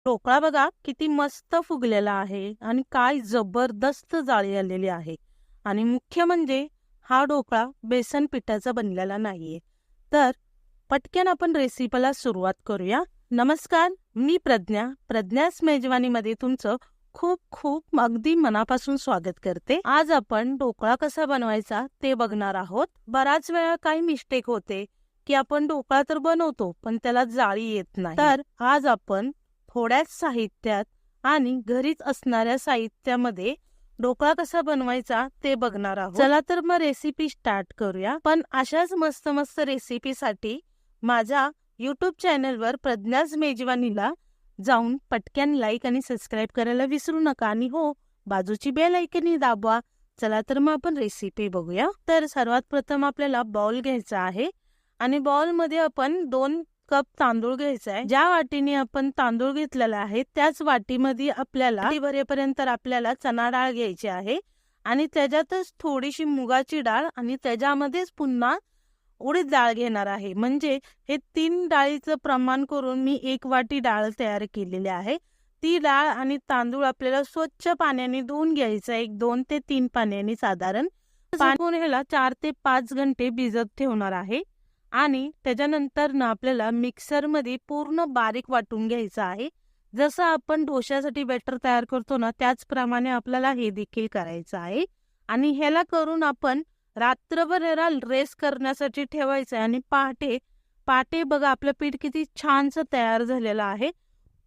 ढोकळा बघा किती मस्त फुगलेला आहे आणि काय जबरदस्त जाळी आलेली आहे. आणि मुख्य म्हणजे हा ढोकळा बेसन पिठाचा बनलेला नाहीये. तर पटकन आपण रेसिपीला सुरुवात करूया. नमस्कार, मी प्रज्ञास मेजवानीमध्ये तुमचं खूप खूप अगदी मनापासून स्वागत करते. आज आपण ढोकळा कसा बनवायचा ते बघणार आहोत. बराच वेळा काही मिस्टेक होते की आपण ढोकळा तर बनवतो पण त्याला जाळी येत नाही. तर आज आपण थोड्याच साहित्यात आणि घरीच असणाऱ्या साहित्यामध्ये ढोकळा कसा बनवायचा ते बघणार आहोत. चला तर मग रेसिपी स्टार्ट करूया. पण अशाच मस्त मस्त रेसिपीसाठी माझ्या युट्यूब चॅनलवर प्रज्ञास मेजवानीला जाऊन पटकन लाईक आणि सबस्क्राईब करायला विसरू नका. आणि हो, बाजूची बेल आयकॉन दाबवा. चला तर मग आपण रेसिपी बघूया. तर सर्वात प्रथम आपल्याला बाउल घ्यायचा आहे आणि बाउल मध्ये आपण 2 कप तांदूळ घ्यायचा आहे. ज्या वाटीने आपण तांदूळ घेतलेला आहे त्याच वाटीमध्ये आपल्याला भरेपर्यंत आपल्याला चणा डाळ घ्यायची आहे आणि त्याच्यातच थोडीशी मुगाची डाळ आणि त्याच्यामध्येच पुन्हा उडीद डाळ घेणार आहे. म्हणजे हे 3 डाळीचं प्रमाण करून मी 1 वाटी डाळ तयार केलेली आहे. ती डाळ आणि तांदूळ आपल्याला स्वच्छ पाण्याने धुवून घ्यायचं. 2 ते 3 पाण्याने साधारण पाणी ह्याला 4 ते 5 घंटे भिजत ठेवणार आहे. आणि त्याच्यानंतर ना आपल्याला मिक्सरमध्ये पूर्ण बारीक वाटून घ्यायचं आहे. जसं आपण डोश्यासाठी बॅटर तयार करतो ना त्याचप्रमाणे आपल्याला हे देखील करायचं आहे. आणि ह्याला करून आपण रात्रभर याला रेस्ट करण्यासाठी ठेवायचं आहे. आणि पहाटे बघा आपलं पीठ किती छानसं तयार झालेलं आहे.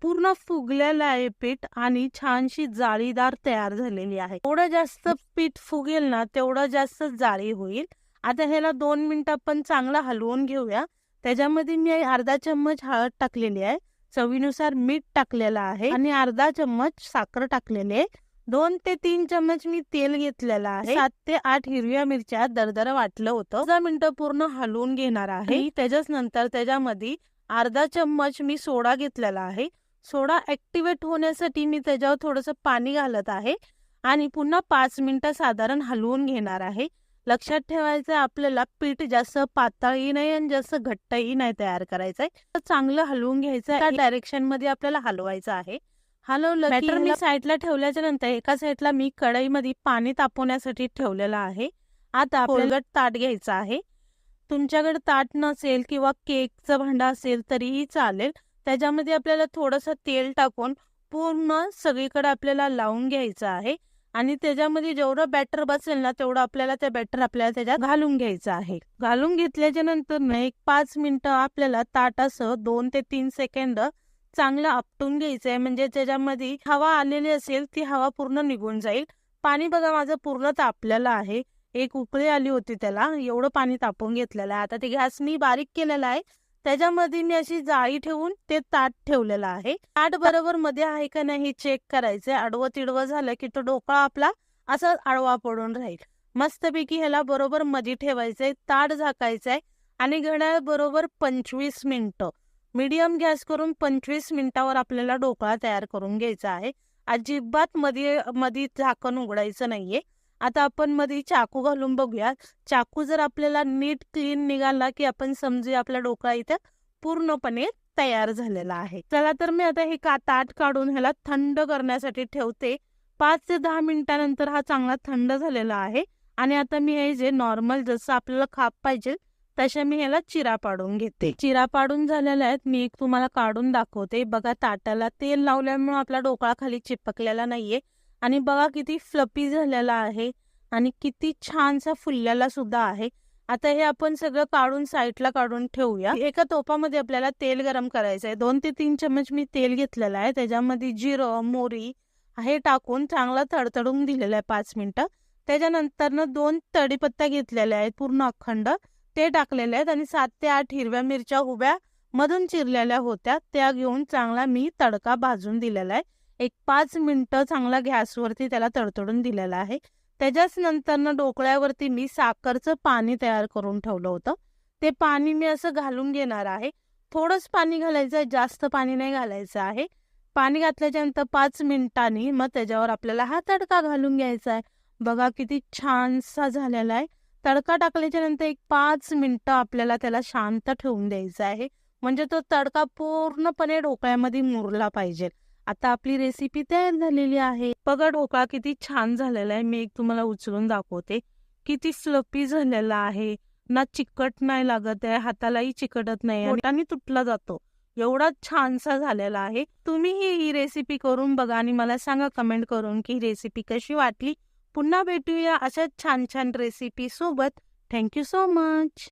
पूर्ण फुगलेलं आहे पीठ आणि छानशी जाळीदार तयार झालेली आहे. जेवढं जास्त पीठ फुगेल ना तेवढं जास्त जाळी होईल. आता ह्याला 2 मिनिटं आपण चांगला हलवून घेऊया. त्याच्यामध्ये मी अर्धा चम्मच हळद टाकलेली आहे, चवीनुसार मीठ टाकलेलं आहे आणि अर्धा चम्मच साखर टाकलेली आहे. 2 ते 3 चम्मच मी तेल घेतलेलं आहे. 7 ते 8 हिरव्या मिरच्या दरदर वाटलं होतं. 10 मिनिटं पूर्ण हलवून घेणार आहे. त्याच्याच नंतर त्याच्यामध्ये अर्धा चम्मच मी सोडा घेतलेला आहे. सोडा ऍक्टिव्हेट होण्यासाठी मी त्याच्यावर थोडंसं पाणी घालत आहे आणि पुन्हा 5 मिनिटं साधारण हलवून घेणार आहे. लक्षात ठेवायचं आपल्याला पीठ जास्त पातळही नाही आणि जास्त घट्टही नाही तयार करायचंय. तर चांगलं हलवून घ्यायचं. त्या डायरेक्शन मध्ये आपल्याला हलवायचं आहे. हलवलं बॅटर मी साईडला ठेवल्याच्या नंतर एका साईडला मी कढईमध्ये पाणी तापवण्यासाठी ठेवलेलं आहे. आता आपल्याला ताट घ्यायचं आहे. तुमच्याकडे ताट नसेल किंवा केकचं भांडं असेल तरीही चालेल. त्याच्यामध्ये आपल्याला थोडंसं तेल टाकून पूर्ण सगळीकडे आपल्याला लावून घ्यायचं आहे. आणि त्याच्यामध्ये जेवढं बॅटर बसेल ना तेवढं आपल्याला ते बॅटर आपल्याला त्याच्यात घालून घ्यायचं आहे. घालून घेतल्याच्या नंतर ना 5 मिनिटं आपल्याला ताटासह 2 ते 3 सेकंद चांगलं आपटून घ्यायचंय. म्हणजे त्याच्यामध्ये हवा आलेली असेल ती हवा पूर्ण निघून जाईल. पाणी बघा माझं पूर्ण तापलेलं आहे. एक उकळी आली होती त्याला, एवढं पाणी तापवून घेतलेलं आहे. आता ते गॅस मी बारीक केलेला आहे. त्याच्यामध्ये मी अशी जाळी ठेवून ते ताट ठेवलेलं आहे. ताट बरोबर मध्ये आहे का नाही चेक करायचंय. आडवं तिडवं झालं की तो ढोकळा आपला असा आडवा पडून राहील. मस्तपैकी ह्याला बरोबर मध्ये ठेवायचंय. ताट झाकायचंय आणि घड्याळ बरोबर 25 मिनिटं मीडियम गॅस करून 25 मिनिटावर आपल्याला ढोकळा तयार करून घ्यायचा आहे. अजिबात मध्ये झाकण उघडायचं नाहीये. आता आपण मध्ये चाकू घालून बघूया. चाकू जर आपल्याला नीट क्लीन निघाला की आपण समजूया आपला ढोकळा इथे पूर्णपणे तयार झालेला आहे. चला तर मी आता हे ताट काढून ह्याला थंड करण्यासाठी ठेवते. 5 ते 10 मिनिटानंतर हा चांगला थंड झालेला आहे. आणि आता मी हे जे नॉर्मल जसं आपल्याला खाप पाहिजे तशा मी ह्याला चिरा पाडून घेते. चिरा पाडून झालेल्या आहेत. मी एक तुम्हाला काढून दाखवते. बघा ताटाला तेल लावल्यामुळे आपला ढोकळा खाली चिपकलेला नाहीये. आणि बघा किती फ्लपी झालेला आहे आणि किती छानसा फुललेला सुद्धा आहे. आता हे आपण सगळं काढून साईडला काढून ठेवूया. एका तोपामध्ये आपल्याला तेल गरम करायचं आहे. 2 ते 3 चम्मच मी तेल घेतलेलं आहे. त्याच्यामध्ये जिरं, मोहरी हे टाकून चांगला तडतडून दिलेलं आहे 5 मिनिटं. त्याच्यानंतर 2 कढीपत्ता घेतलेल्या आहेत पूर्ण अखंड, ते टाकलेले आहेत. आणि 7 ते 8 हिरव्या मिरच्या उभ्या मधून चिरलेल्या होत्या त्या घेऊन चांगला मी तडका भाजून दिलेला आहे. 5 मिनिटं चांगला गॅसवरती त्याला तडतडून दिलेला आहे. त्याच्याच नंतर ढोकळ्यावरती मी साखरचं पाणी तयार करून ठेवलं होतं. ते पाणी मी असं घालून घेणार आहे. थोडंच पाणी घालायचं आहे, जास्त पाणी नाही घालायचं आहे. पाणी घातल्याच्या नंतर 5 मिनिटांनी मग त्याच्यावर आपल्याला हा तडका घालून घ्यायचा आहे. बघा किती छानसा झालेला आहे. तडका टाकल्याच्या नंतर 5 मिनिटं आपल्याला त्याला शांत ठेवून द्यायचं आहे. म्हणजे तो तडका पूर्णपणे ढोकळ्यामध्ये मुरला पाहिजे. आता आपली रेसिपी तयार झालेली आहे. बघा ढोकळा किती छान झालेला आहे. मी एक तुम्हाला उचलून दाखवते. किती फ्लफी झालेला आहे. ना चिकट नाही लागत आहे, हातालाही चिकटत नाही, बोटांनी तुटला जातो. एवढा छानसा झालेला आहे. तुम्हीही ही रेसिपी करून बघा आणि मला सांगा कमेंट करून की रेसिपी कशी वाटली. पुन्हा भेटूया अशाच छान छान रेसिपी सोबत. Thank you so much.